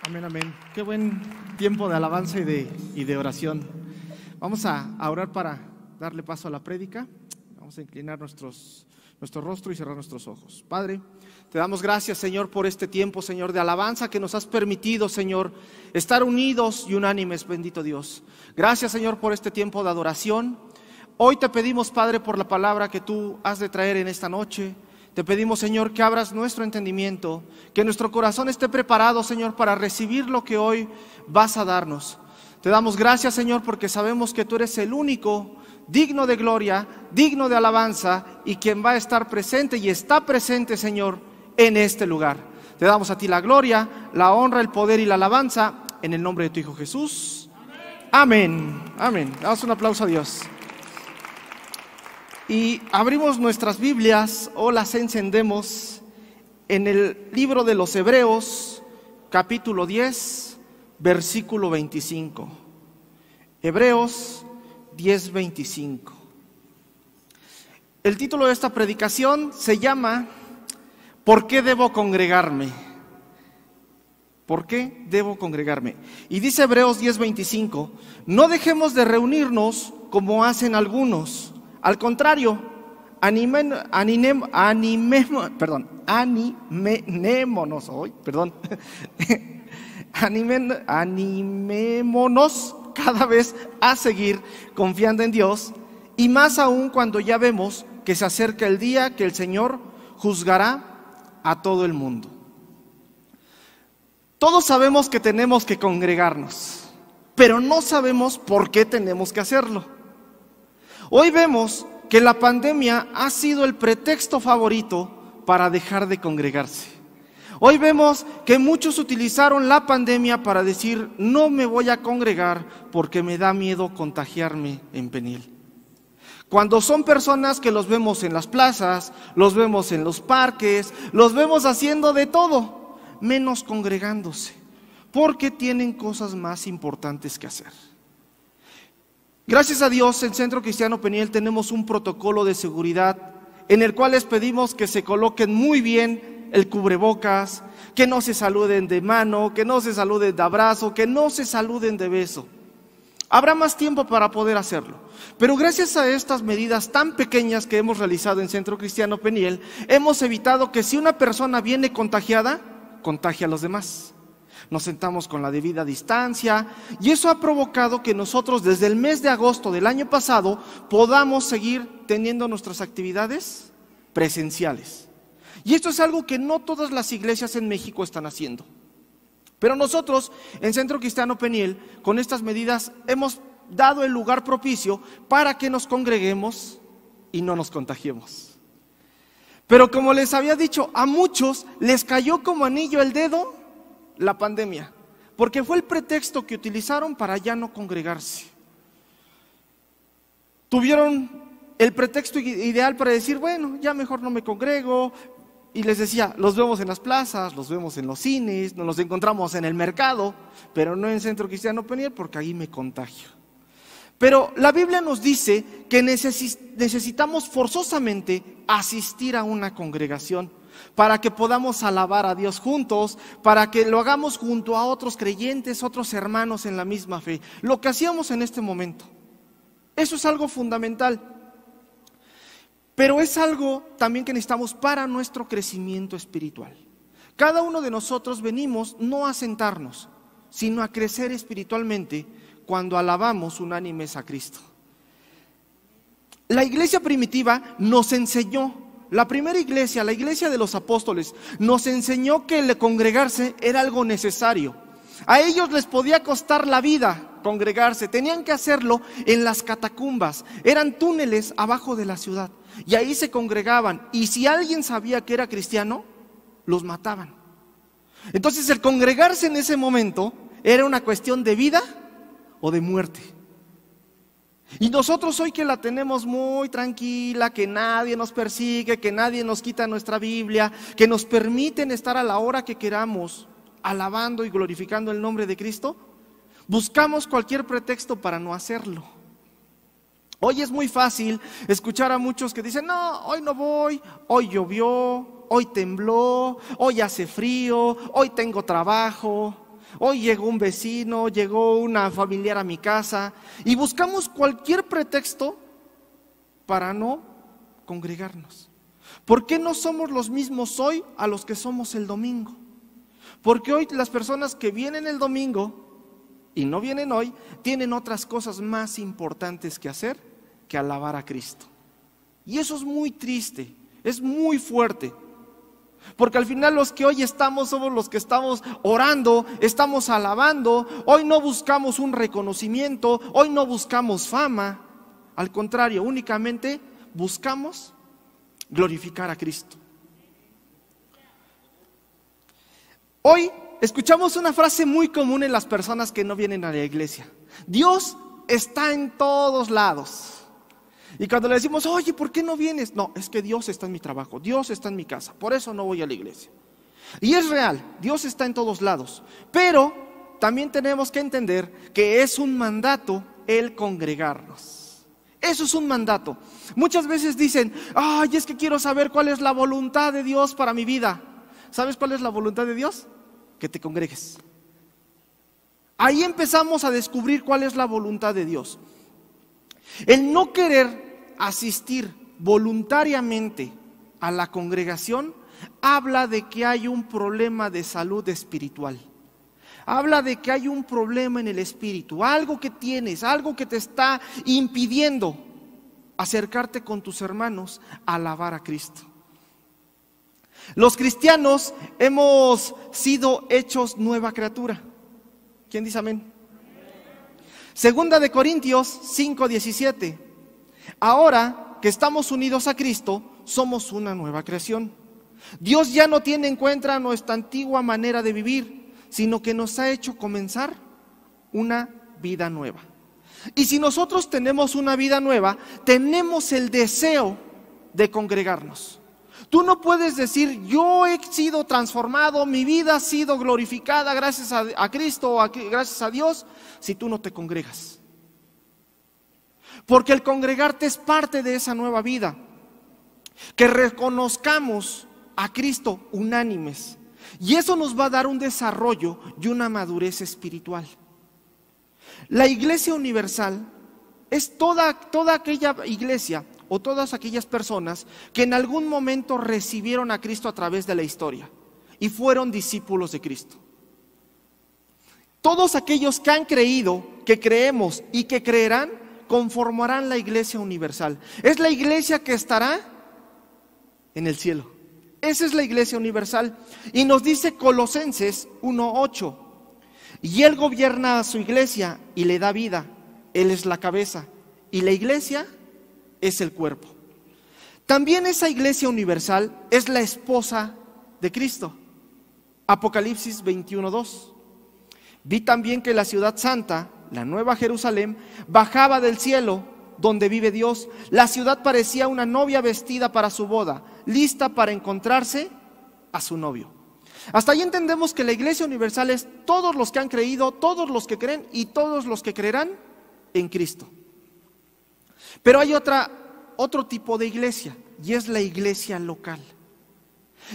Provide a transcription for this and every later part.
Amén, amén. Qué buen tiempo de alabanza y de oración. Vamos a orar para darle paso a la prédica. Vamos a inclinar nuestro rostro y cerrar nuestros ojos. Padre, te damos gracias, Señor, por este tiempo, Señor, de alabanza que nos has permitido, Señor, estar unidos y unánimes, bendito Dios. Gracias, Señor, por este tiempo de adoración. Hoy te pedimos, Padre, por la palabra que tú has de traer en esta noche. Te pedimos, Señor, que abras nuestro entendimiento, que nuestro corazón esté preparado, Señor, para recibir lo que hoy vas a darnos. Te damos gracias, Señor, porque sabemos que tú eres el único digno de gloria, digno de alabanza y quien va a estar presente y está presente, Señor, en este lugar. Te damos a ti la gloria, la honra, el poder y la alabanza en el nombre de tu Hijo Jesús. Amén. Amén. Damos un aplauso a Dios. Y abrimos nuestras Biblias o las encendemos en el libro de los Hebreos, capítulo 10, versículo 25. Hebreos 10, 25. El título de esta predicación se llama ¿Por qué debo congregarme? ¿Por qué debo congregarme? Y dice Hebreos 10, 25, no dejemos de reunirnos como hacen algunos. Al contrario, animémonos cada vez a seguir confiando en Dios, y más aún cuando ya vemos que se acerca el día que el Señor juzgará a todo el mundo. Todos sabemos que tenemos que congregarnos, pero no sabemos por qué tenemos que hacerlo. Hoy vemos que la pandemia ha sido el pretexto favorito para dejar de congregarse. Hoy vemos que muchos utilizaron la pandemia para decir, no me voy a congregar porque me da miedo contagiarme en Peniel. Cuando son personas que los vemos en las plazas, los vemos en los parques, los vemos haciendo de todo, menos congregándose, porque tienen cosas más importantes que hacer. Gracias a Dios, en Centro Cristiano Peniel tenemos un protocolo de seguridad en el cual les pedimos que se coloquen muy bien el cubrebocas, que no se saluden de mano, que no se saluden de abrazo, que no se saluden de beso. Habrá más tiempo para poder hacerlo, pero gracias a estas medidas tan pequeñas que hemos realizado en Centro Cristiano Peniel, hemos evitado que si una persona viene contagiada, contagie a los demás. Nos sentamos con la debida distancia y eso ha provocado que nosotros desde el mes de agosto del año pasado podamos seguir teniendo nuestras actividades presenciales. Y esto es algo que no todas las iglesias en México están haciendo. Pero nosotros en Centro Cristiano Peniel con estas medidas hemos dado el lugar propicio para que nos congreguemos y no nos contagiemos. Pero como les había dicho, a muchos les cayó como anillo al dedo la pandemia, porque fue el pretexto que utilizaron para ya no congregarse. Tuvieron el pretexto ideal para decir, bueno, ya mejor no me congrego. Y les decía, los vemos en las plazas, los vemos en los cines, nos los encontramos en el mercado, pero no en Centro Cristiano Peniel porque ahí me contagio. Pero la Biblia nos dice que necesitamos forzosamente asistir a una congregación para que podamos alabar a Dios juntos, para que lo hagamos junto a otros creyentes, otros hermanos en la misma fe, lo que hacíamos en este momento. Eso es algo fundamental, pero es algo también que necesitamos para nuestro crecimiento espiritual. Cada uno de nosotros venimos no a sentarnos, sino a crecer espiritualmente cuando alabamos unánimes a Cristo. La iglesia primitiva nos enseñó, la primera iglesia, la iglesia de los apóstoles, nos enseñó que el congregarse era algo necesario. A ellos les podía costar la vida congregarse, tenían que hacerlo en las catacumbas, eran túneles abajo de la ciudad y ahí se congregaban, y si alguien sabía que era cristiano, los mataban. Entonces el congregarse en ese momento era una cuestión de vida o de muerte. Y nosotros hoy que la tenemos muy tranquila, que nadie nos persigue, que nadie nos quita nuestra Biblia, que nos permiten estar a la hora que queramos, alabando y glorificando el nombre de Cristo, buscamos cualquier pretexto para no hacerlo. Hoy es muy fácil escuchar a muchos que dicen, no, hoy no voy, hoy llovió, hoy tembló, hoy hace frío, hoy tengo trabajo. Hoy llegó un vecino, llegó una familiar a mi casa y buscamos cualquier pretexto para no congregarnos. ¿Por qué no somos los mismos hoy a los que somos el domingo? Porque hoy las personas que vienen el domingo y no vienen hoy, tienen otras cosas más importantes que hacer que alabar a Cristo. Y eso es muy triste, es muy fuerte. Porque al final los que hoy estamos somos los que estamos orando, estamos alabando. Hoy no buscamos un reconocimiento, hoy no buscamos fama. Al contrario, únicamente buscamos glorificar a Cristo. Hoy escuchamos una frase muy común en las personas que no vienen a la iglesia: Dios está en todos lados. Y cuando le decimos, oye, ¿por qué no vienes? No, es que Dios está en mi trabajo, Dios está en mi casa, por eso no voy a la iglesia. Y es real, Dios está en todos lados. Pero también tenemos que entender que es un mandato el congregarnos. Eso es un mandato. Muchas veces dicen, ay, es que quiero saber cuál es la voluntad de Dios para mi vida. ¿Sabes cuál es la voluntad de Dios? Que te congregues. Ahí empezamos a descubrir cuál es la voluntad de Dios. El no querer asistir voluntariamente a la congregación habla de que hay un problema de salud espiritual. Habla de que hay un problema en el espíritu, algo que tienes, algo que te está impidiendo acercarte con tus hermanos a alabar a Cristo. Los cristianos hemos sido hechos nueva criatura. ¿Quién dice amén? Segunda de Corintios 5:17. Ahora que estamos unidos a Cristo, somos una nueva creación. Dios ya no tiene en cuenta nuestra antigua manera de vivir, sino que nos ha hecho comenzar una vida nueva. Y si nosotros tenemos una vida nueva, tenemos el deseo de congregarnos. Tú no puedes decir, yo he sido transformado, mi vida ha sido glorificada gracias a Cristo o gracias a Dios, si tú no te congregas. Porque el congregarte es parte de esa nueva vida. Que reconozcamos a Cristo unánimes. Y eso nos va a dar un desarrollo y una madurez espiritual. La iglesia universal es toda aquella iglesia o todas aquellas personas que en algún momento recibieron a Cristo a través de la historia y fueron discípulos de Cristo. Todos aquellos que han creído, que creemos y que creerán, conformarán la iglesia universal. Es la iglesia que estará en el cielo. Esa es la iglesia universal. Y nos dice Colosenses 1:8: y Él gobierna a su iglesia y le da vida. Él es la cabeza y la iglesia es el cuerpo. También esa iglesia universal es la esposa de Cristo. Apocalipsis 21:2. Vi también que la ciudad santa, la nueva Jerusalén, bajaba del cielo donde vive Dios. La ciudad parecía una novia vestida para su boda, lista para encontrarse a su novio. Hasta ahí entendemos que la iglesia universal es todos los que han creído, todos los que creen y todos los que creerán en Cristo. Pero hay otro tipo de iglesia, y es la iglesia local.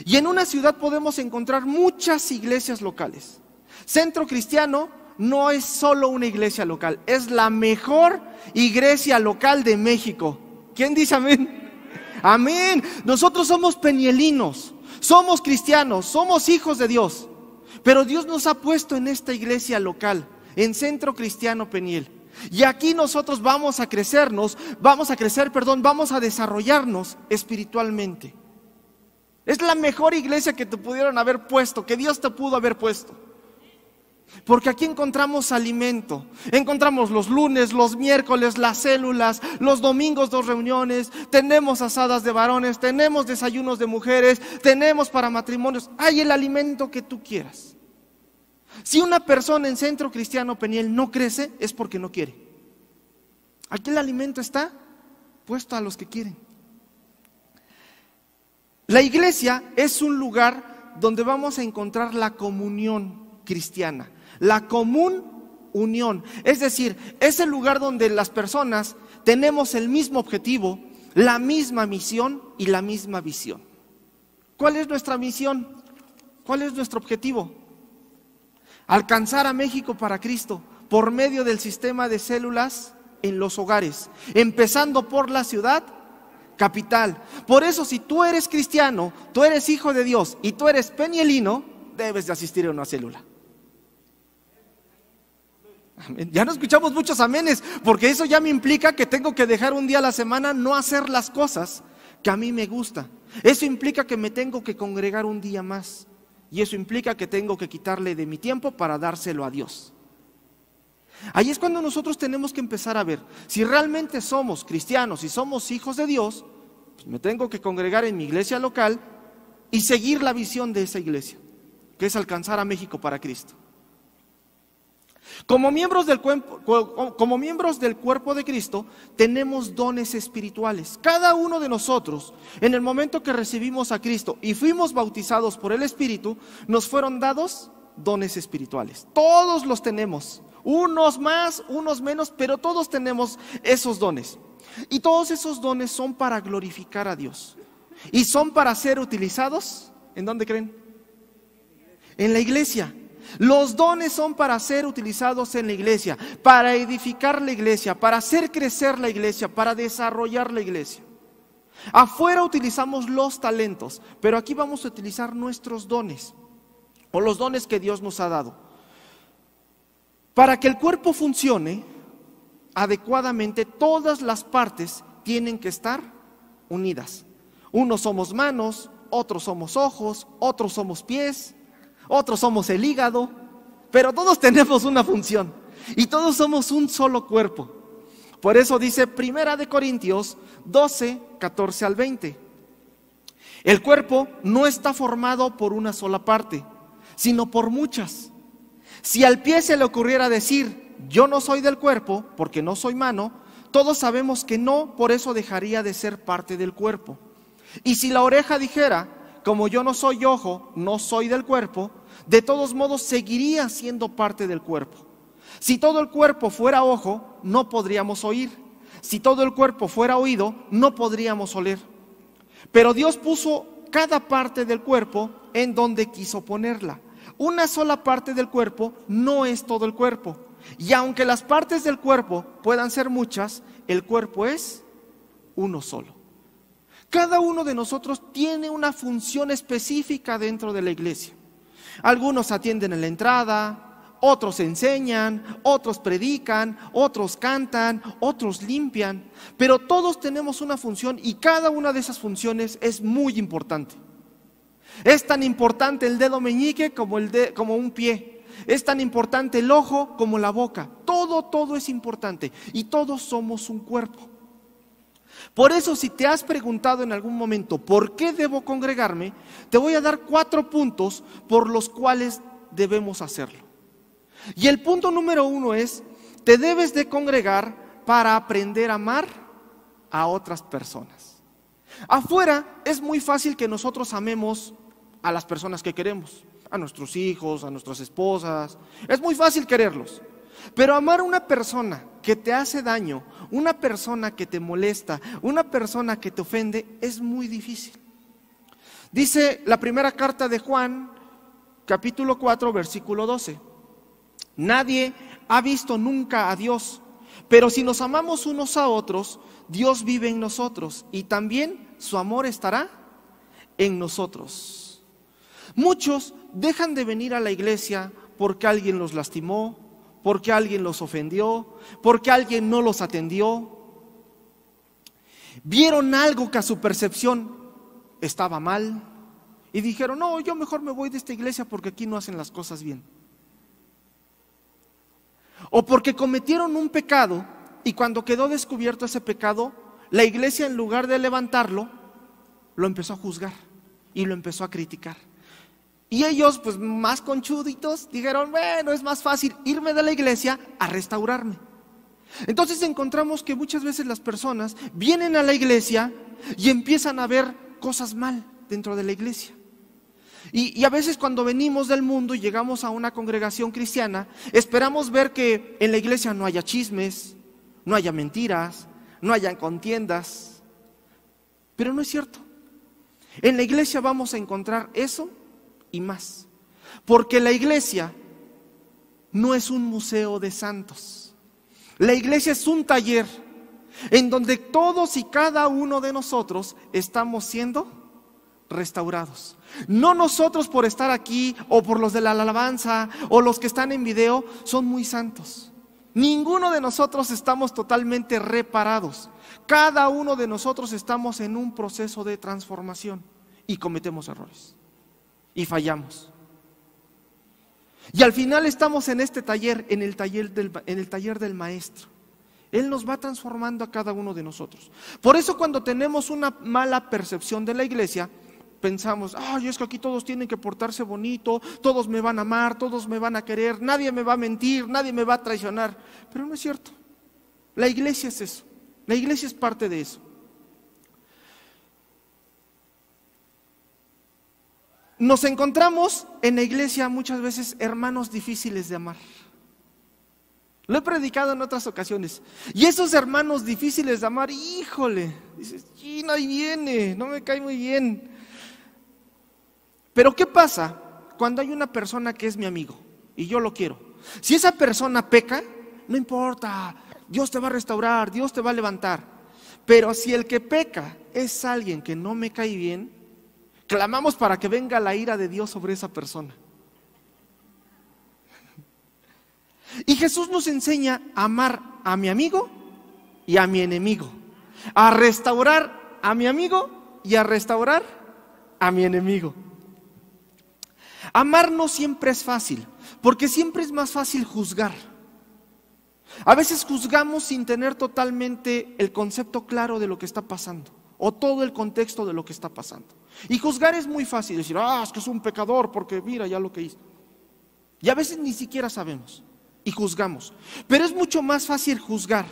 Y en una ciudad podemos encontrar muchas iglesias locales. Centro Cristiano no es solo una iglesia local, es la mejor iglesia local de México. ¿Quién dice amén? Amén. Nosotros somos penielinos, somos cristianos, somos hijos de Dios. Pero Dios nos ha puesto en esta iglesia local, en Centro Cristiano Peniel. Y aquí nosotros vamos a desarrollarnos espiritualmente. Es la mejor iglesia que te pudieron haber puesto, que Dios te pudo haber puesto. Porque aquí encontramos alimento, encontramos los lunes, los miércoles, las células, los domingos 2 reuniones, tenemos asadas de varones, tenemos desayunos de mujeres, tenemos para matrimonios, hay el alimento que tú quieras. Si una persona en Centro Cristiano Peniel no crece, es porque no quiere. Aquí el alimento está puesto a los que quieren. La iglesia es un lugar donde vamos a encontrar la comunión cristiana, la común unión. Es decir, es el lugar donde las personas tenemos el mismo objetivo, la misma misión y la misma visión. ¿Cuál es nuestra misión? ¿Cuál es nuestro objetivo? alcanzar a México para Cristo por medio del sistema de células en los hogares, empezando por la ciudad capital. Por eso, si tú eres cristiano, tú eres hijo de Dios y tú eres penielino, debes de asistir a una célula. Amén. Ya no escuchamos muchos amenes, porque eso ya me implica que tengo que dejar un día a la semana no hacer las cosas que a mí me gusta. Eso implica que me tengo que congregar un día más, y eso implica que tengo que quitarle de mi tiempo para dárselo a Dios. Ahí es cuando nosotros tenemos que empezar a ver si realmente somos cristianos y somos hijos de Dios. Pues me tengo que congregar en mi iglesia local y seguir la visión de esa iglesia, que es alcanzar a México para Cristo. Como miembros del cuerpo de Cristo, tenemos dones espirituales. Cada uno de nosotros, en el momento que recibimos a Cristo y fuimos bautizados por el Espíritu, nos fueron dados dones espirituales. Todos los tenemos, unos más, unos menos, pero todos tenemos esos dones. Y todos esos dones son para glorificar a Dios. Y son para ser utilizados, ¿en dónde creen? En la iglesia. Los dones son para ser utilizados en la iglesia, para edificar la iglesia, para hacer crecer la iglesia, para desarrollar la iglesia. Afuera utilizamos los talentos, pero aquí vamos a utilizar nuestros dones, o los dones que Dios nos ha dado. Para que el cuerpo funcione adecuadamente, todas las partes tienen que estar unidas. Unos somos manos, otros somos ojos, otros somos pies, otros somos el hígado, pero todos tenemos una función y todos somos un solo cuerpo. Por eso dice 1 Corintios 12, 14 al 20. El cuerpo no está formado por una sola parte, sino por muchas. Si al pie se le ocurriera decir, yo no soy del cuerpo, porque no soy mano, todos sabemos que no, por eso dejaría de ser parte del cuerpo. Y si la oreja dijera, como yo no soy ojo, no soy del cuerpo, de todos modos seguiría siendo parte del cuerpo. Si todo el cuerpo fuera ojo, no podríamos oír. Si todo el cuerpo fuera oído, no podríamos oler. Pero Dios puso cada parte del cuerpo en donde quiso ponerla. Una sola parte del cuerpo no es todo el cuerpo. Y aunque las partes del cuerpo puedan ser muchas, el cuerpo es uno solo. Cada uno de nosotros tiene una función específica dentro de la iglesia. Algunos atienden en la entrada, otros enseñan, otros predican, otros cantan, otros limpian, pero todos tenemos una función y cada una de esas funciones es muy importante. Es tan importante el dedo meñique como un pie, es tan importante el ojo como la boca, todo es importante y todos somos un cuerpo. Por eso, si te has preguntado en algún momento ¿por qué debo congregarme?, te voy a dar 4 puntos por los cuales debemos hacerlo. Y el punto número 1 es: te debes de congregar para aprender a amar a otras personas. Afuera es muy fácil que nosotros amemos a las personas que queremos, a nuestros hijos, a nuestras esposas, es muy fácil quererlos. Pero amar a una persona que te hace daño, una persona que te molesta, una persona que te ofende, es muy difícil. Dice la primera carta de Juan, capítulo 4, versículo 12. Nadie ha visto nunca a Dios, pero si nos amamos unos a otros, Dios vive en nosotros y también su amor estará en nosotros. Muchos dejan de venir a la iglesia porque alguien los lastimó, porque alguien los ofendió, porque alguien no los atendió. Vieron algo que a su percepción estaba mal y dijeron, no, yo mejor me voy de esta iglesia porque aquí no hacen las cosas bien. O porque cometieron un pecado y cuando quedó descubierto ese pecado, la iglesia, en lugar de levantarlo, lo empezó a juzgar y lo empezó a criticar. Y ellos, pues más conchuditos, dijeron, bueno, es más fácil irme de la iglesia a restaurarme. Entonces encontramos que muchas veces las personas vienen a la iglesia y empiezan a ver cosas mal dentro de la iglesia. Y a veces cuando venimos del mundo y llegamos a una congregación cristiana, esperamos ver que en la iglesia no haya chismes, no haya mentiras, no haya contiendas. Pero no es cierto. En la iglesia vamos a encontrar eso y más, porque la iglesia no es un museo de santos. La iglesia es un taller en donde todos y cada uno de nosotros estamos siendo restaurados. No nosotros por estar aquí, o por los de la alabanza, o los que están en video, son muy santos. Ninguno de nosotros estamos totalmente reparados. Cada uno de nosotros estamos en un proceso de transformación y cometemos errores y fallamos. Y al final estamos en este taller, en el taller del maestro. Él nos va transformando a cada uno de nosotros. Por eso cuando tenemos una mala percepción de la iglesia, pensamos, ay, es que aquí todos tienen que portarse bonito, todos me van a amar, todos me van a querer, nadie me va a mentir, nadie me va a traicionar. Pero no es cierto. La iglesia es eso. La iglesia es parte de eso. Nos encontramos en la iglesia muchas veces hermanos difíciles de amar. Lo he predicado en otras ocasiones. Y esos hermanos difíciles de amar, híjole, dices, no, ahí viene, no me cae muy bien. Pero ¿qué pasa cuando hay una persona que es mi amigo y yo lo quiero? Si esa persona peca, no importa, Dios te va a restaurar, Dios te va a levantar. Pero si el que peca es alguien que no me cae bien, clamamos para que venga la ira de Dios sobre esa persona. Y Jesús nos enseña a amar a mi amigo y a mi enemigo, a restaurar a mi amigo y a restaurar a mi enemigo. Amar no siempre es fácil, porque siempre es más fácil juzgar. A veces juzgamos sin tener totalmente el concepto claro de lo que está pasando, o todo el contexto de lo que está pasando. Y juzgar es muy fácil, decir, es que es un pecador porque mira ya lo que hizo. Y a veces ni siquiera sabemos y juzgamos, pero es mucho más fácil juzgar.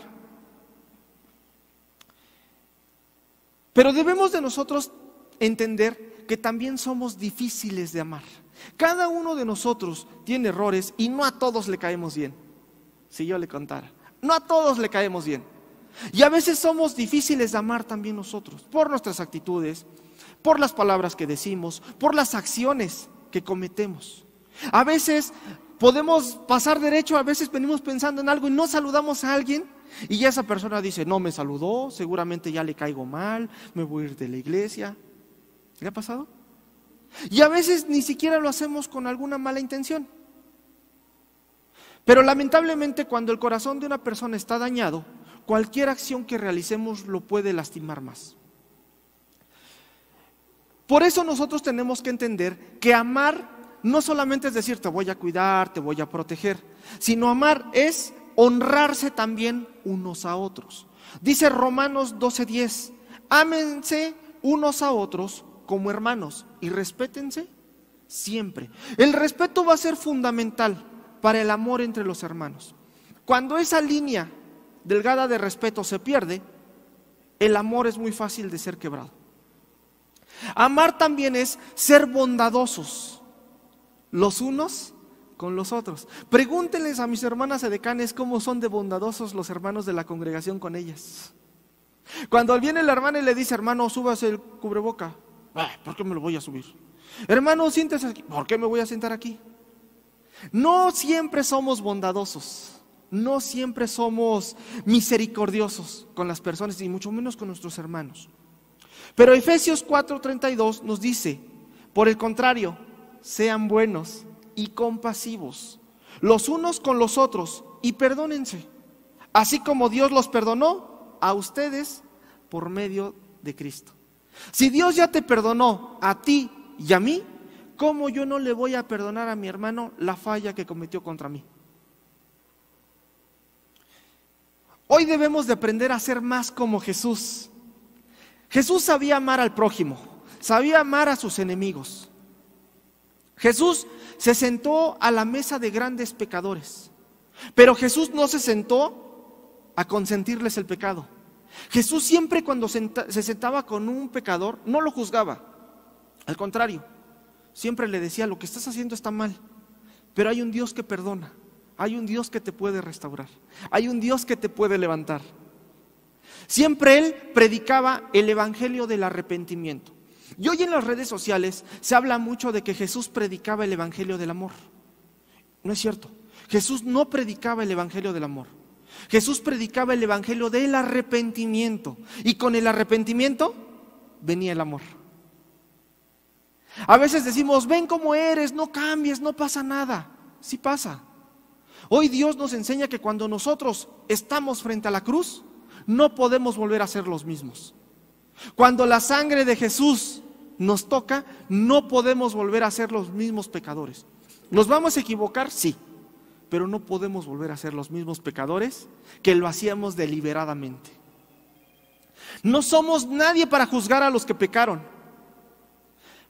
Pero debemos de nosotros entender que también somos difíciles de amar. Cada uno de nosotros tiene errores y no a todos le caemos bien. Si yo le contara, no a todos le caemos bien. Y a veces somos difíciles de amar también nosotros, por nuestras actitudes, por las palabras que decimos, por las acciones que cometemos. A veces podemos pasar derecho, a veces venimos pensando en algo y no saludamos a alguien y ya esa persona dice, no me saludó, seguramente ya le caigo mal, me voy a ir de la iglesia. ¿Le ha pasado? Y a veces ni siquiera lo hacemos con alguna mala intención. Pero lamentablemente cuando el corazón de una persona está dañado, cualquier acción que realicemos lo puede lastimar más. Por eso nosotros tenemos que entender que amar no solamente es decir te voy a cuidar, te voy a proteger, sino amar es honrarse también unos a otros. Dice Romanos 12:10, ámense unos a otros como hermanos y respétense siempre. El respeto va a ser fundamental para el amor entre los hermanos. Cuando esa línea delgada de respeto se pierde, el amor es muy fácil de ser quebrado. Amar también es ser bondadosos los unos con los otros. Pregúntenles a mis hermanas edecanes cómo son de bondadosos los hermanos de la congregación con ellas. Cuando viene la hermana y le dice, hermano, súbase el cubreboca. ¿Por qué me lo voy a subir? Hermano, siéntese aquí. ¿Por qué me voy a sentar aquí? No siempre somos bondadosos. No siempre somos misericordiosos con las personas y mucho menos con nuestros hermanos. Pero Efesios 4:32 nos dice, por el contrario, sean buenos y compasivos los unos con los otros y perdónense, así como Dios los perdonó a ustedes por medio de Cristo. Si Dios ya te perdonó a ti y a mí, ¿cómo yo no le voy a perdonar a mi hermano la falla que cometió contra mí? Hoy debemos de aprender a ser más como Jesús. Jesús sabía amar al prójimo, sabía amar a sus enemigos. Jesús se sentó a la mesa de grandes pecadores, pero Jesús no se sentó a consentirles el pecado. Jesús siempre cuando se sentaba con un pecador no lo juzgaba, al contrario, siempre le decía, lo que estás haciendo está mal, pero hay un Dios que perdona, hay un Dios que te puede restaurar, hay un Dios que te puede levantar. Siempre Él predicaba el evangelio del arrepentimiento. Y hoy en las redes sociales se habla mucho de que Jesús predicaba el evangelio del amor. No es cierto. Jesús no predicaba el evangelio del amor. Jesús predicaba el evangelio del arrepentimiento. Y con el arrepentimiento venía el amor. A veces decimos, ven como eres, no cambies, no pasa nada. Sí pasa. Hoy Dios nos enseña que cuando nosotros estamos frente a la cruz, no podemos volver a ser los mismos. Cuando la sangre de Jesús nos toca, no podemos volver a ser los mismos pecadores. ¿Nos vamos a equivocar? Sí, pero no podemos volver a ser los mismos pecadores que lo hacíamos deliberadamente. No somos nadie para juzgar a los que pecaron,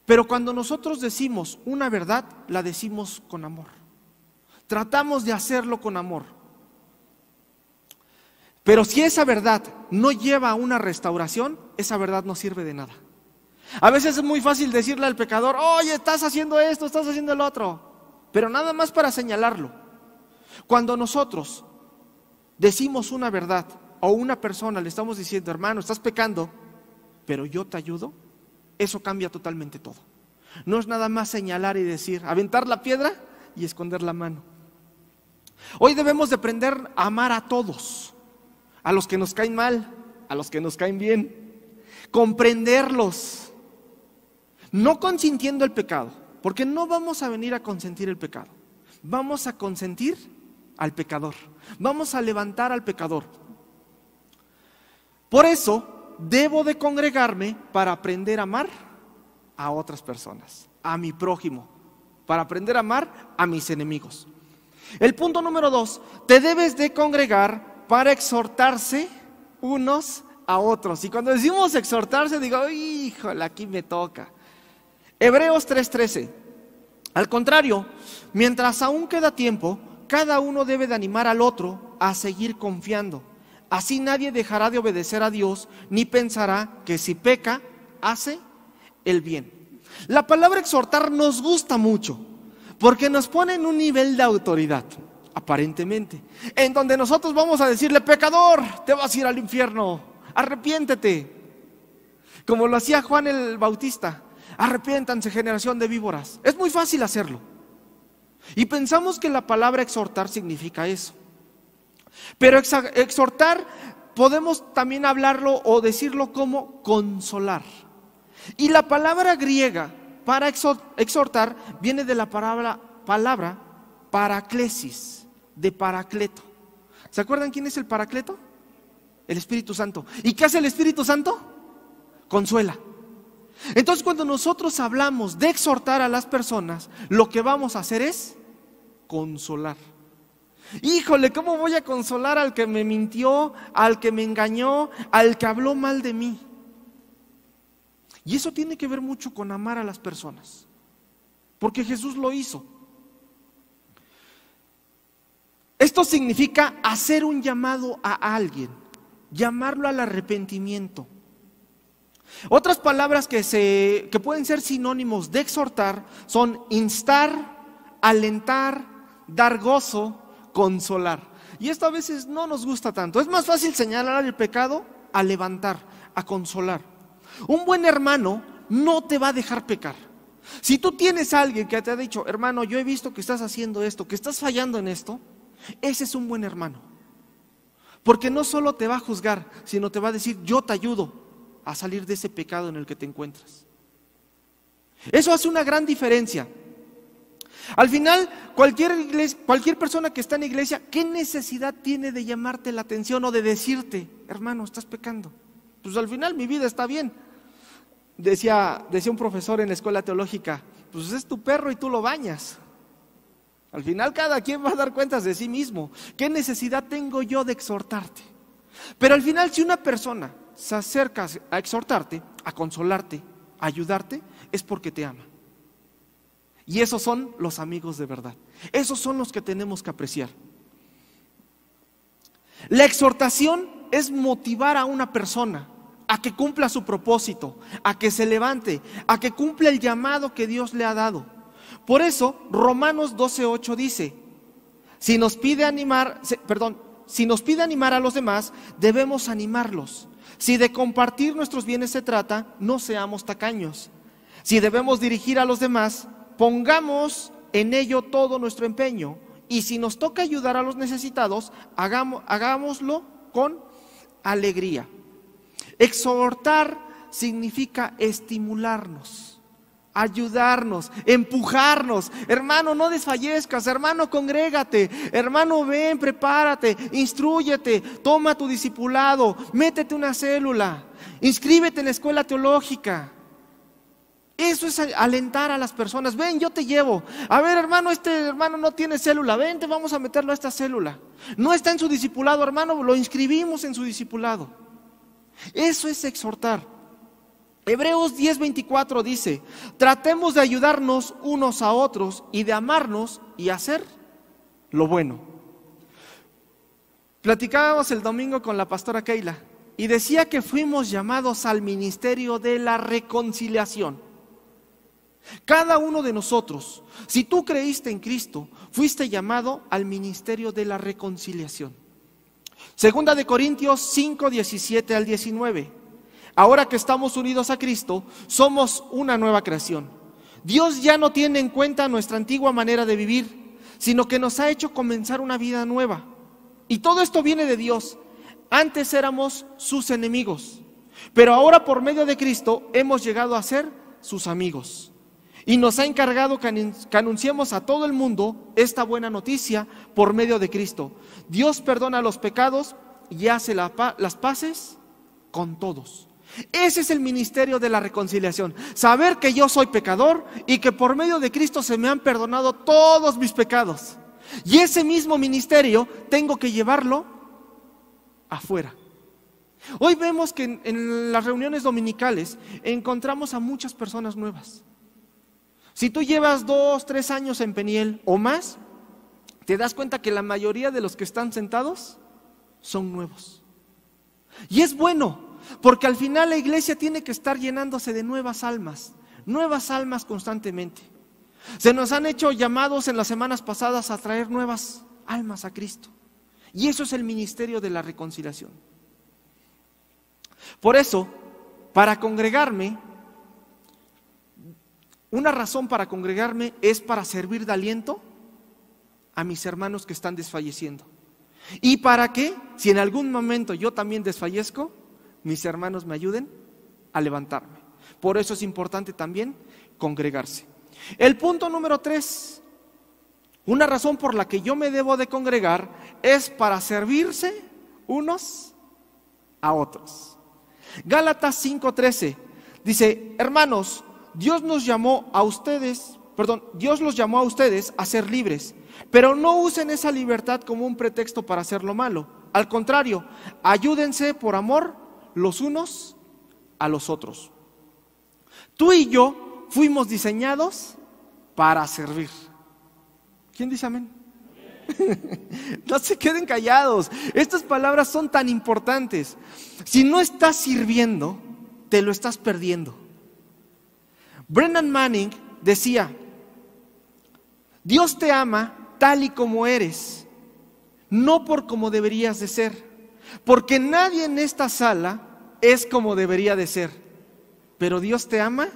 pero cuando nosotros decimos una verdad, la decimos con amor. Tratamos de hacerlo con amor. Pero si esa verdad no lleva a una restauración, esa verdad no sirve de nada. A veces es muy fácil decirle al pecador, oye, estás haciendo esto, estás haciendo el otro, pero nada más para señalarlo. Cuando nosotros decimos una verdad o a una persona le estamos diciendo, hermano, estás pecando, pero yo te ayudo, eso cambia totalmente todo. No es nada más señalar y decir, aventar la piedra y esconder la mano. Hoy debemos de aprender a amar a todos, a los que nos caen mal, a los que nos caen bien, comprenderlos, no consintiendo el pecado, porque no vamos a venir a consentir el pecado, vamos a consentir al pecador, vamos a levantar al pecador. Por eso debo de congregarme para aprender a amar a otras personas, a mi prójimo, para aprender a amar a mis enemigos. El punto número 2, te debes de congregar para exhortarse unos a otros. Y cuando decimos exhortarse, digo, híjole, aquí me toca. Hebreos 3:13. Al contrario, mientras aún queda tiempo, cada uno debe de animar al otro a seguir confiando. Así nadie dejará de obedecer a Dios, ni pensará que si peca, hace el bien. La palabra exhortar nos gusta mucho, porque nos pone en un nivel de autoridad, aparentemente, en donde nosotros vamos a decirle, pecador, te vas a ir al infierno, arrepiéntete. Como lo hacía Juan el Bautista, arrepiéntanse, generación de víboras. Es muy fácil hacerlo. Y pensamos que la palabra exhortar significa eso. Pero exhortar podemos también hablarlo o decirlo como consolar. Y la palabra griega para exhortar viene de la palabra paraclesis, de paracleto. ¿Se acuerdan quién es el paracleto? El Espíritu Santo. ¿Y qué hace el Espíritu Santo? Consuela. Entonces, cuando nosotros hablamos de exhortar a las personas, lo que vamos a hacer es consolar. Híjole, ¿cómo voy a consolar al que me mintió, al que me engañó, al que habló mal de mí? Y eso tiene que ver mucho con amar a las personas, porque Jesús lo hizo. Esto significa hacer un llamado a alguien, llamarlo al arrepentimiento. Otras palabras que pueden ser sinónimos de exhortar son instar, alentar, dar gozo, consolar. Y esto a veces no nos gusta tanto. Es más fácil señalar el pecado a levantar, a consolar. Un buen hermano no te va a dejar pecar. Si tú tienes a alguien que te ha dicho, hermano, yo he visto que estás haciendo esto, que estás fallando en esto, ese es un buen hermano. Porque no solo te va a juzgar, sino te va a decir, yo te ayudo a salir de ese pecado en el que te encuentras. Eso hace una gran diferencia. Al final, cualquier persona que está en la iglesia, ¿qué necesidad tiene de llamarte la atención o de decirte, hermano, estás pecando? Pues al final mi vida está bien. Decía un profesor en la escuela teológica, pues es tu perro y tú lo bañas. Al final cada quien va a dar cuentas de sí mismo. ¿Qué necesidad tengo yo de exhortarte? Pero al final, si una persona se acerca a exhortarte, a consolarte, a ayudarte, es porque te ama. Y esos son los amigos de verdad. Esos son los que tenemos que apreciar. La exhortación es motivar a una persona a que cumpla su propósito, a que se levante, a que cumpla el llamado que Dios le ha dado. Por eso, Romanos 12:8 dice, si nos pide animar a los demás, debemos animarlos. Si de compartir nuestros bienes se trata, no seamos tacaños. Si debemos dirigir a los demás, pongamos en ello todo nuestro empeño y si nos toca ayudar a los necesitados, hagámoslo con alegría. Exhortar significa estimularnos, ayudarnos, empujarnos. Hermano, no desfallezcas. Hermano, congrégate. Hermano, ven, prepárate, instrúyete, toma tu discipulado, métete una célula, inscríbete en la escuela teológica. Eso es alentar a las personas. Ven, yo te llevo. A ver, hermano, este hermano no tiene célula. Vente, vamos a meterlo a esta célula. No está en su discipulado, hermano, lo inscribimos en su discipulado. Eso es exhortar. Hebreos 10:24 dice: tratemos de ayudarnos unos a otros y de amarnos y hacer lo bueno. Platicábamos el domingo con la pastora Keila y decía que fuimos llamados al ministerio de la reconciliación. Cada uno de nosotros, si tú creíste en Cristo, fuiste llamado al ministerio de la reconciliación. Segunda de Corintios 5:17 al 19. Ahora que estamos unidos a Cristo, somos una nueva creación. Dios ya no tiene en cuenta nuestra antigua manera de vivir, sino que nos ha hecho comenzar una vida nueva. Y todo esto viene de Dios. Antes éramos sus enemigos, pero ahora por medio de Cristo hemos llegado a ser sus amigos. Y nos ha encargado que anunciemos a todo el mundo esta buena noticia por medio de Cristo. Dios perdona los pecados y hace las paces con todos. Ese es el ministerio de la reconciliación. Saber que yo soy pecador y que por medio de Cristo se me han perdonado todos mis pecados. Y ese mismo ministerio tengo que llevarlo afuera. Hoy vemos que en las reuniones dominicales encontramos a muchas personas nuevas. Si tú llevas 2, 3 años en Peniel o más, te das cuenta que la mayoría de los que están sentados son nuevos. Y es bueno, porque al final la iglesia tiene que estar llenándose de nuevas almas constantemente. Se nos han hecho llamados en las semanas pasadas a traer nuevas almas a Cristo. Y eso es el ministerio de la reconciliación. Por eso, para congregarme, una razón para congregarme es para servir de aliento a mis hermanos que están desfalleciendo. ¿Y para qué? Si en algún momento yo también desfallezco, mis hermanos me ayuden a levantarme. Por eso es importante también congregarse. El punto número 3, una razón por la que yo me debo de congregar es para servirse unos a otros. Gálatas 5:13 dice: hermanos, Dios los llamó a ustedes a ser libres, pero no usen esa libertad como un pretexto para hacer lo malo. Al contrario, ayúdense por amor los unos a los otros. Tú y yo fuimos diseñados para servir. ¿Quién dice amén? No se queden callados. Estas palabras son tan importantes. Si no estás sirviendo, te lo estás perdiendo. Brennan Manning decía: Dios te ama tal y como eres, no por como deberías de ser, porque nadie en esta sala es como debería de ser, pero Dios te ama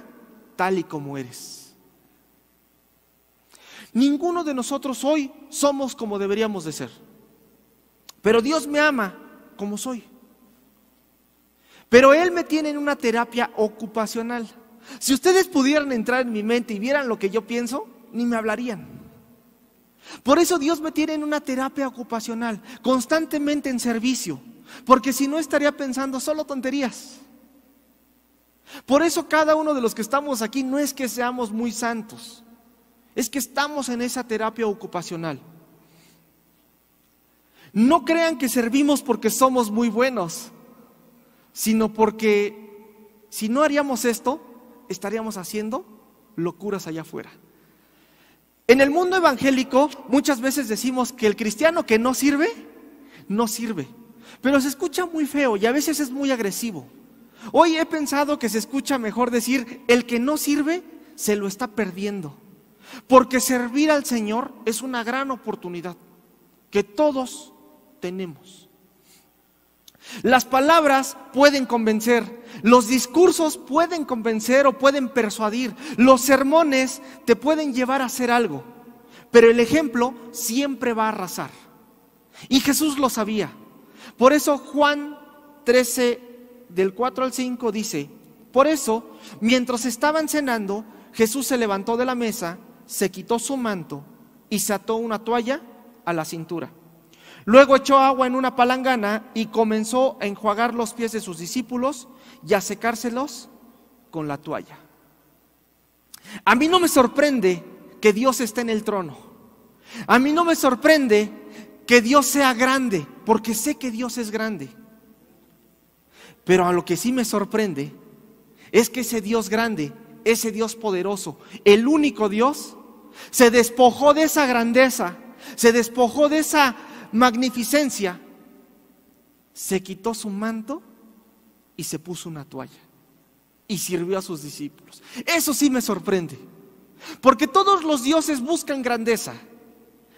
tal y como eres. Ninguno de nosotros hoy somos como deberíamos de ser, pero Dios me ama como soy. Pero Él me tiene en una terapia ocupacional. Si ustedes pudieran entrar en mi mente y vieran lo que yo pienso, ni me hablarían. Por eso Dios me tiene en una terapia ocupacional, constantemente en servicio, porque si no estaría pensando solo tonterías. Por eso cada uno de los que estamos aquí no es que seamos muy santos, es que estamos en esa terapia ocupacional. No crean que servimos porque somos muy buenos, sino porque si no haríamos esto, estaríamos haciendo locuras allá afuera. En el mundo evangélico muchas veces decimos que el cristiano que no sirve, no sirve. Pero se escucha muy feo y a veces es muy agresivo. Hoy he pensado que se escucha mejor decir: el que no sirve se lo está perdiendo. Porque servir al Señor es una gran oportunidad que todos tenemos. Las palabras pueden convencer, los discursos pueden convencer o pueden persuadir, los sermones te pueden llevar a hacer algo, pero el ejemplo siempre va a arrasar. Y Jesús lo sabía. Por eso Juan 13, del 4 al 5 dice: por eso, mientras estaban cenando, Jesús se levantó de la mesa, se quitó su manto y se ató una toalla a la cintura. Luego echó agua en una palangana y comenzó a enjuagar los pies de sus discípulos y a secárselos con la toalla. A mí no me sorprende que Dios esté en el trono. A mí no me sorprende que Dios sea grande, porque sé que Dios es grande. Pero a lo que sí me sorprende es que ese Dios grande, ese Dios poderoso, el único Dios, se despojó de esa grandeza, se despojó de esa magnificencia, se quitó su manto y se puso una toalla y sirvió a sus discípulos. Eso sí me sorprende, porque todos los dioses buscan grandeza,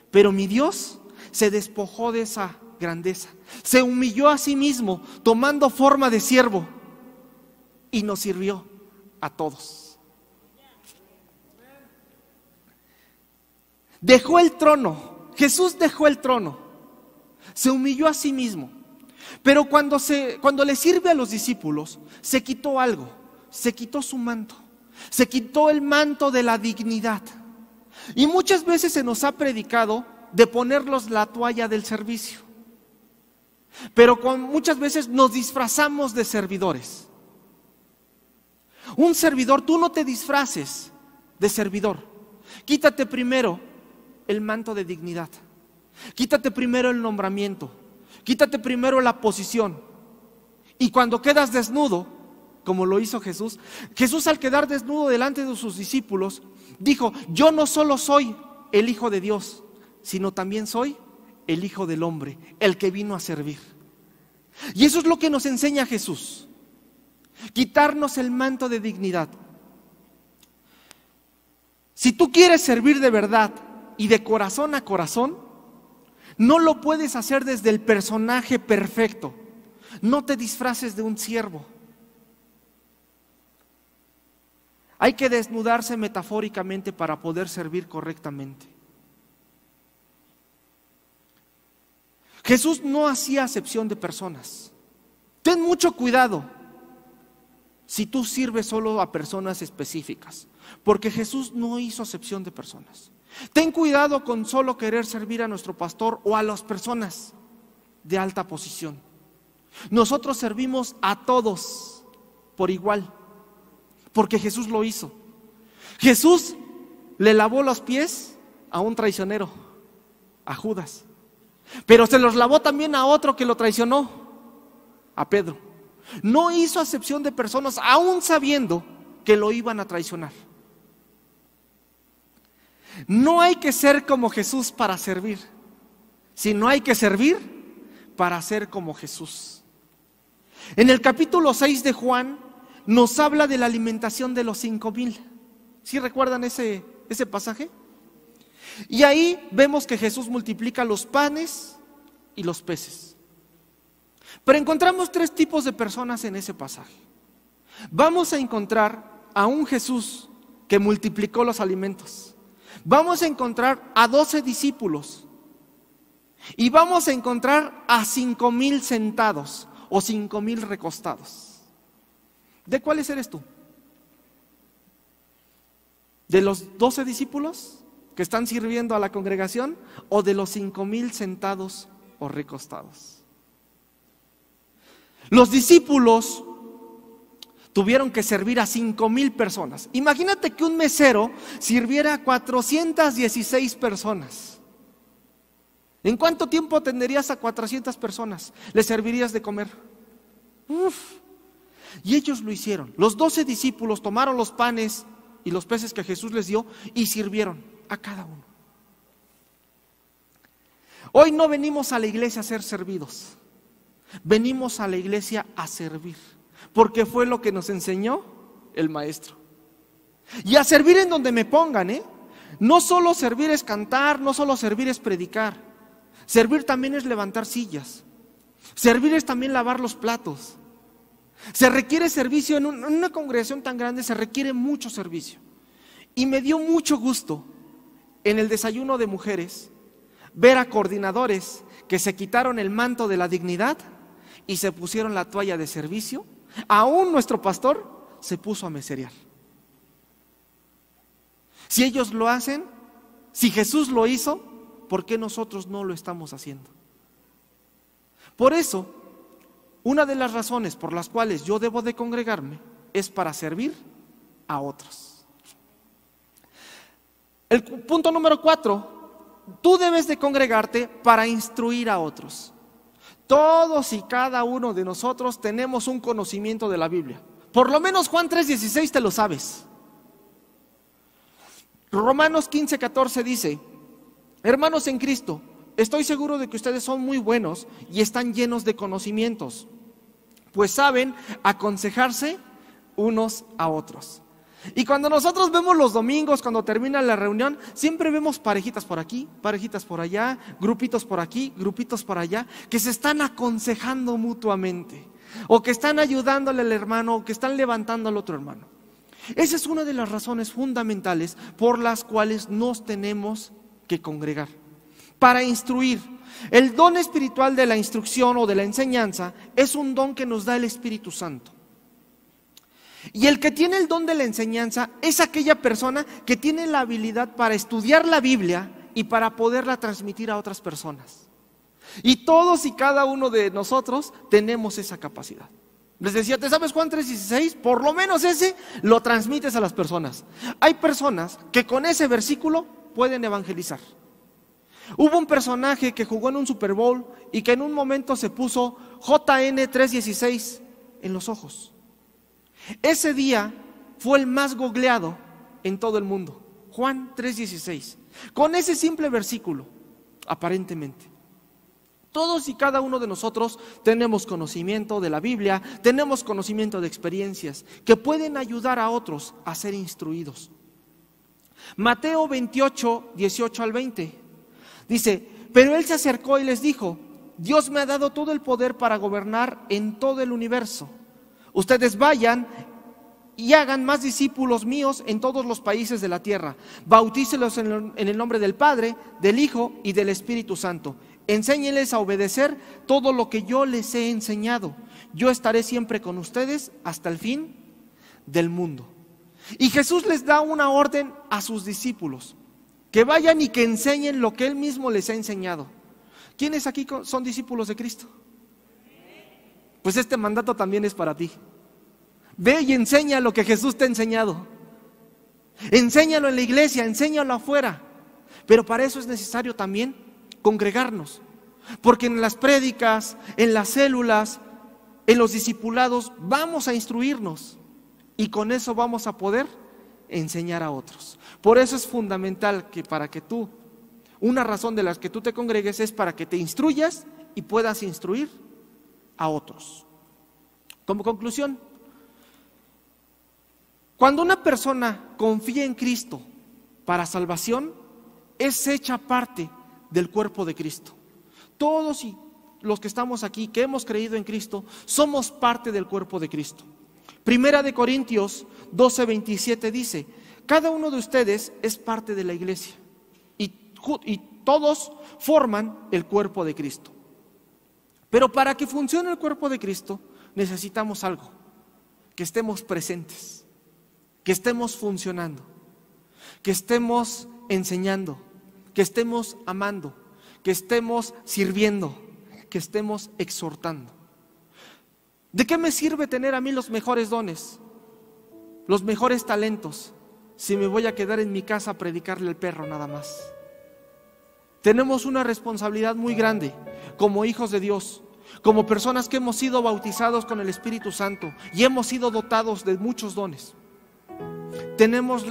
pero mi Dios se despojó de esa grandeza, se humilló a sí mismo tomando forma de siervo y nos sirvió a todos. Dejó el trono, Jesús dejó el trono, se humilló a sí mismo, pero cuando le sirve a los discípulos, se quitó algo, se quitó su manto, se quitó el manto de la dignidad. Y muchas veces se nos ha predicado de ponerlos la toalla del servicio, pero muchas veces nos disfrazamos de servidores. Un servidor, tú no te disfraces de servidor. Quítate primero el manto de dignidad, quítate primero el nombramiento, quítate primero la posición, y cuando quedas desnudo, como lo hizo Jesús, Jesús al quedar desnudo delante de sus discípulos dijo: yo no solo soy el Hijo de Dios, sino también soy el Hijo del Hombre, el que vino a servir. Y eso es lo que nos enseña Jesús, quitarnos el manto de dignidad. Si tú quieres servir de verdad y de corazón a corazón, no lo puedes hacer desde el personaje perfecto. No te disfraces de un siervo. Hay que desnudarse metafóricamente para poder servir correctamente. Jesús no hacía acepción de personas. Ten mucho cuidado si tú sirves solo a personas específicas, porque Jesús no hizo acepción de personas. Ten cuidado con solo querer servir a nuestro pastor o a las personas de alta posición. Nosotros servimos a todos por igual, porque Jesús lo hizo. Jesús le lavó los pies a un traicionero, a Judas, pero se los lavó también a otro que lo traicionó, a Pedro. No hizo acepción de personas, aún sabiendo que lo iban a traicionar. No hay que ser como Jesús para servir, sino hay que servir para ser como Jesús. En el capítulo 6 de Juan nos habla de la alimentación de los 5,000. ¿Sí recuerdan ese pasaje? Y ahí vemos que Jesús multiplica los panes y los peces. Pero encontramos 3 tipos de personas en ese pasaje. Vamos a encontrar a un Jesús que multiplicó los alimentos. Vamos a encontrar a 12 discípulos. Y vamos a encontrar a 5,000 sentados o 5,000 recostados. ¿De cuáles eres tú? ¿De los 12 discípulos que están sirviendo a la congregación o de los 5,000 sentados o recostados? Los discípulos tuvieron que servir a 5,000 personas. Imagínate que un mesero sirviera a 416 personas. ¿En cuánto tiempo atenderías a 400 personas? ¿Les servirías de comer? Y ellos lo hicieron. Los 12 discípulos tomaron los panes y los peces que Jesús les dio y sirvieron a cada uno. Hoy no venimos a la iglesia a ser servidos. Venimos a la iglesia a servir, porque fue lo que nos enseñó el maestro. Y a servir en donde me pongan, No solo servir es cantar, no solo servir es predicar. Servir también es levantar sillas. Servir es también lavar los platos. Se requiere servicio en una congregación tan grande, se requiere mucho servicio. Y me dio mucho gusto en el desayuno de mujeres ver a coordinadores que se quitaron el manto de la dignidad y se pusieron la toalla de servicio. Aún nuestro pastor se puso a meserear. Si ellos lo hacen, si Jesús lo hizo, ¿por qué nosotros no lo estamos haciendo? Por eso, una de las razones por las cuales yo debo de congregarme es para servir a otros. El punto número 4, tú debes de congregarte para instruir a otros. Todos y cada uno de nosotros tenemos un conocimiento de la Biblia. Por lo menos Juan 3:16 te lo sabes. Romanos 15:14 dice: hermanos en Cristo, estoy seguro de que ustedes son muy buenos y están llenos de conocimientos, pues saben aconsejarse unos a otros. Y cuando nosotros vemos los domingos, cuando termina la reunión, siempre vemos parejitas por aquí, parejitas por allá, grupitos por aquí, grupitos por allá, que se están aconsejando mutuamente, o que están ayudándole al hermano, o que están levantando al otro hermano. Esa es una de las razones fundamentales por las cuales nos tenemos que congregar, para instruir. El don espiritual de la instrucción o de la enseñanza es un don que nos da el Espíritu Santo. Y el que tiene el don de la enseñanza es aquella persona que tiene la habilidad para estudiar la Biblia y para poderla transmitir a otras personas. Y todos y cada uno de nosotros tenemos esa capacidad. Les decía, ¿te sabes Juan 3:16? Por lo menos ese lo transmites a las personas. Hay personas que con ese versículo pueden evangelizar. Hubo un personaje que jugó en un Super Bowl y que en un momento se puso JN 3:16 en los ojos. Ese día fue el más googleado en todo el mundo. Juan 3:16. Con ese simple versículo, aparentemente. Todos y cada uno de nosotros tenemos conocimiento de la Biblia, tenemos conocimiento de experiencias que pueden ayudar a otros a ser instruidos. Mateo 28:18-20 dice: pero él se acercó y les dijo: Dios me ha dado todo el poder para gobernar en todo el universo. Ustedes vayan y hagan más discípulos míos en todos los países de la tierra. Bautícelos en el nombre del Padre, del Hijo y del Espíritu Santo. Enséñenles a obedecer todo lo que yo les he enseñado. Yo estaré siempre con ustedes hasta el fin del mundo. Y Jesús les da una orden a sus discípulos: que vayan y que enseñen lo que Él mismo les ha enseñado. ¿Quiénes aquí son discípulos de Cristo? Pues este mandato también es para ti. Ve y enseña lo que Jesús te ha enseñado. Enséñalo en la iglesia, enséñalo afuera. Pero para eso es necesario también congregarnos. Porque en las prédicas, en las células, en los discipulados, vamos a instruirnos. Y con eso vamos a poder enseñar a otros. Por eso es fundamental que para que tú, una razón de las que tú te congregues es para que te instruyas y puedas instruir a otros. Como conclusión, cuando una persona confía en Cristo para salvación, es hecha parte del cuerpo de Cristo. Todos y los que estamos aquí, que hemos creído en Cristo, somos parte del cuerpo de Cristo. Primera de Corintios 12:27 dice: cada uno de ustedes es parte de la iglesia y todos forman el cuerpo de Cristo. Pero para que funcione el cuerpo de Cristo necesitamos algo: que estemos presentes, que estemos funcionando, que estemos enseñando, que estemos amando, que estemos sirviendo, que estemos exhortando. ¿De qué me sirve tener a mí los mejores dones, los mejores talentos, si me voy a quedar en mi casa a predicarle al perro nada más? Tenemos una responsabilidad muy grande como hijos de Dios, como personas que hemos sido bautizados con el Espíritu Santo y hemos sido dotados de muchos dones. Tenemos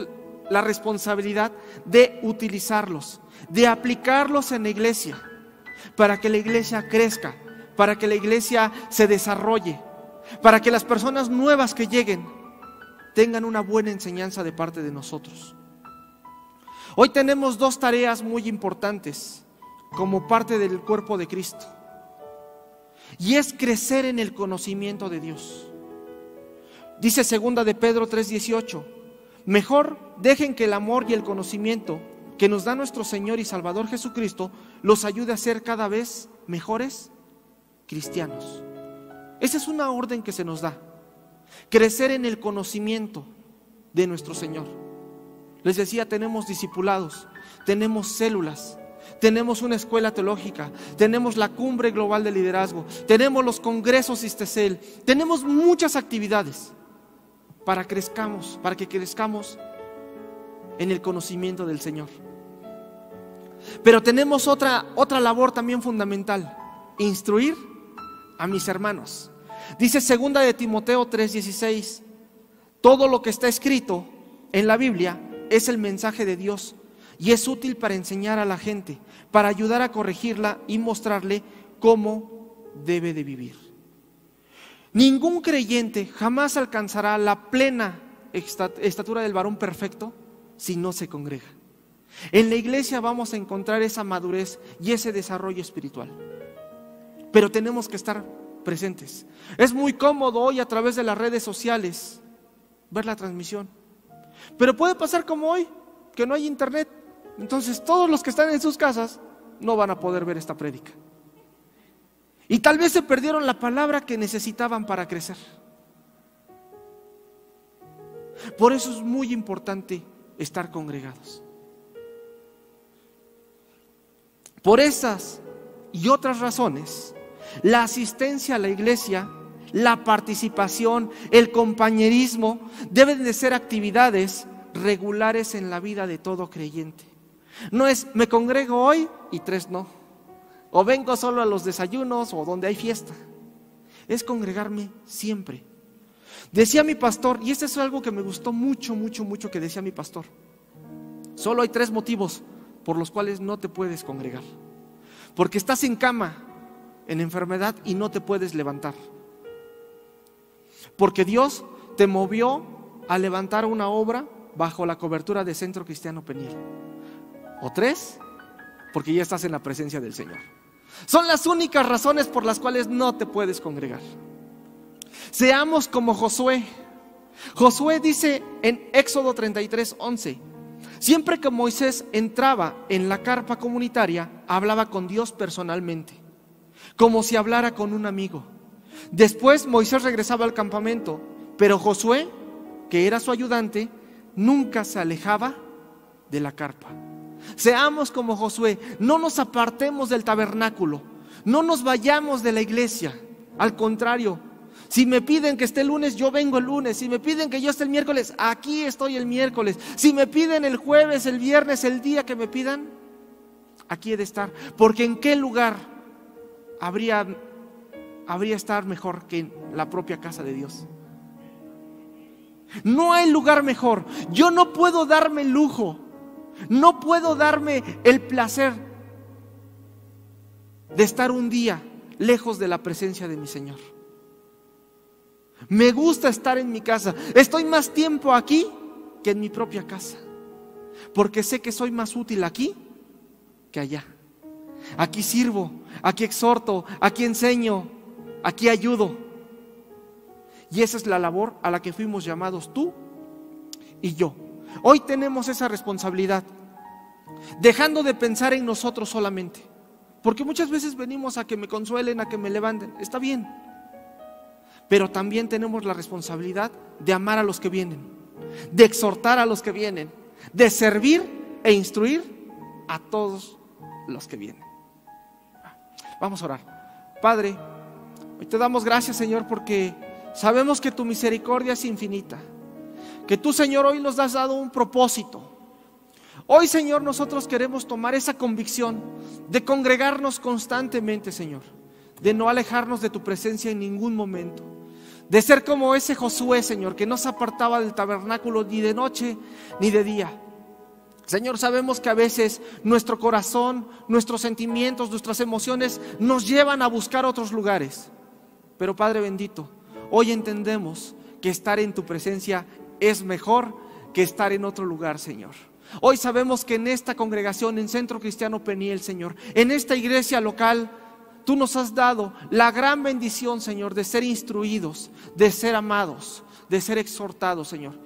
la responsabilidad de utilizarlos, de aplicarlos en la iglesia, para que la iglesia crezca, para que la iglesia se desarrolle, para que las personas nuevas que lleguen tengan una buena enseñanza de parte de nosotros. Hoy tenemos dos tareas muy importantes como parte del cuerpo de Cristo, y es crecer en el conocimiento de Dios. Dice 2 de Pedro 3:18: mejor dejen que el amor y el conocimiento que nos da nuestro Señor y Salvador Jesucristo los ayude a ser cada vez mejores cristianos. Esa es una orden que se nos da: crecer en el conocimiento de nuestro Señor. Les decía, tenemos discipulados, tenemos células, tenemos una escuela teológica, tenemos la cumbre global de liderazgo, tenemos los congresos ISTECEL, tenemos muchas actividades para que crezcamos en el conocimiento del Señor. Pero tenemos otra labor también fundamental: instruir a mis hermanos. Dice 2 de Timoteo 3:16, todo lo que está escrito en la Biblia es el mensaje de Dios y es útil para enseñar a la gente, para ayudar a corregirla y mostrarle cómo debe de vivir. Ningún creyente jamás alcanzará la plena estatura del varón perfecto si no se congrega. En la iglesia vamos a encontrar esa madurez y ese desarrollo espiritual, pero tenemos que estar presentes. Es muy cómodo hoy a través de las redes sociales ver la transmisión, pero puede pasar como hoy, que no hay internet. Entonces todos los que están en sus casas no van a poder ver esta prédica, y tal vez se perdieron la palabra que necesitaban para crecer. Por eso es muy importante estar congregados. Por esas y otras razones, la asistencia a la iglesia, la participación, el compañerismo deben de ser actividades regulares en la vida de todo creyente. No es me congrego hoy y 3 no, o vengo solo a los desayunos o donde hay fiesta. Es congregarme siempre. Decía mi pastor, y este es algo que me gustó mucho que decía mi pastor: solo hay 3 motivos por los cuales no te puedes congregar. Porque estás en cama, en enfermedad, y no te puedes levantar. Porque Dios te movió a levantar una obra bajo la cobertura de Centro Cristiano Peniel. O 3, porque ya estás en la presencia del Señor. Son las únicas razones por las cuales no te puedes congregar. Seamos como Josué. Josué dice en Éxodo 33:11: siempre que Moisés entraba en la carpa comunitaria, hablaba con Dios personalmente, como si hablara con un amigo. Después Moisés regresaba al campamento, pero Josué, que era su ayudante, nunca se alejaba de la carpa. Seamos como Josué, no nos apartemos del tabernáculo, no nos vayamos de la iglesia. Al contrario, si me piden que esté el lunes, yo vengo el lunes. Si me piden que yo esté el miércoles, aquí estoy el miércoles. Si me piden el jueves, el viernes, el día que me pidan, aquí he de estar. Porque ¿en qué lugar habría estar mejor que en la propia casa de Dios? No hay lugar mejor. Yo no puedo darme el lujo, no puedo darme el placer de estar un día lejos de la presencia de mi Señor. Me gusta estar en mi casa. Estoy más tiempo aquí que en mi propia casa, porque sé que soy más útil aquí que allá. Aquí sirvo, aquí exhorto, aquí enseño, aquí ayudo. Y esa es la labor a la que fuimos llamados tú y yo. Hoy tenemos esa responsabilidad, dejando de pensar en nosotros solamente, porque muchas veces venimos a que me consuelen, a que me levanten. Está bien, pero también tenemos la responsabilidad de amar a los que vienen, de exhortar a los que vienen, de servir e instruir a todos los que vienen. Vamos a orar. Padre, hoy te damos gracias, Señor, porque sabemos que tu misericordia es infinita, que tú, Señor, hoy nos has dado un propósito. Hoy, Señor, nosotros queremos tomar esa convicción de congregarnos constantemente, Señor, de no alejarnos de tu presencia en ningún momento, de ser como ese Josué, Señor, que no se apartaba del tabernáculo ni de noche ni de día. Señor, sabemos que a veces nuestro corazón, nuestros sentimientos, nuestras emociones nos llevan a buscar otros lugares, pero Padre bendito, hoy entendemos que estar en tu presencia es mejor que estar en otro lugar, Señor. Hoy sabemos que en esta congregación, en Centro Cristiano Peniel, Señor, en esta iglesia local, tú nos has dado la gran bendición, Señor, de ser instruidos, de ser amados, de ser exhortados, Señor.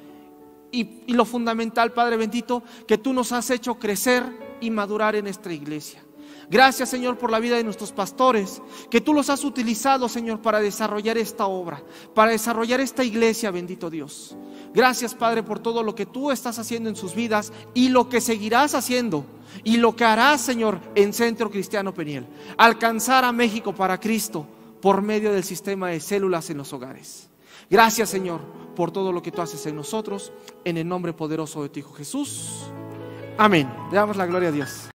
y lo fundamental, Padre bendito, que tú nos has hecho crecer y madurar en esta iglesia. Gracias, Señor, por la vida de nuestros pastores, que tú los has utilizado, Señor, para desarrollar esta obra, para desarrollar esta iglesia, bendito Dios. Gracias, Padre, por todo lo que tú estás haciendo en sus vidas y lo que seguirás haciendo y lo que harás, Señor, en Centro Cristiano Peniel. Alcanzar a México para Cristo por medio del sistema de células en los hogares. Gracias, Señor, por todo lo que tú haces en nosotros, en el nombre poderoso de tu Hijo Jesús. Amén. Le damos la gloria a Dios.